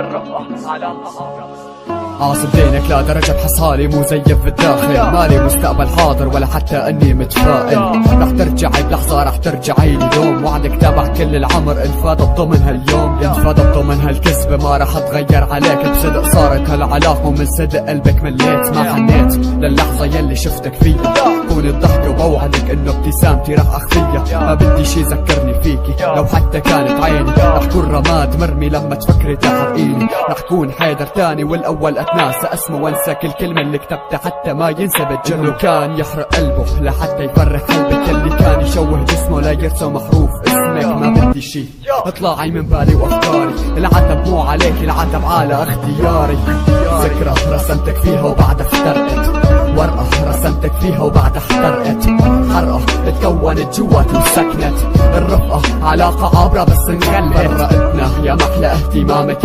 الرفقة علاقة عابرة. عاصم دينك لا درجة بحصالي مزيف بالداخل، مالي مستقبل حاضر ولا حتى اني متفائل. رح ترجعي بلحظة رح ترجعي لي يوم، وعدك تابع كل العمر انفاد الضمن هاليوم. انفاد الضمن هالكذبة ما رح اتغير عليك، بصدق صارت هالعلاقة ومن صدق قلبك مليت. ما حنيت للحظة يلي شفتك فيها، كون الضحكة وبوعدك انه ابتسامتي رح اخفيها. ما بدي شي يذكرني فيكي لو حتى كانت عيني، رح كون رماد مرمي لما تفكري تحرقيني. رح كون حيدر تاني والاول اتناسى اسمه وانسى كل كلمة اللي كتبتها حتى ما ينسى بتجنه. كان يحرق قلبه لحتى يفرح قلبك، اللي كان يشوه جسمه لا يرسم حروف اسمك. ما بدي شي اطلعي من بالي وافكاري، العتب مو عليك العتب على اختياري. ذكرى رسمتك فيها وبعدها احترقت، ورقة رسمتك فيها وبعدها احترقت. حرقة اتكونت جوات وسكنت، الرفقة علاقة عابرة بس انغلقت. فرقتنا يا محلى اهتمامك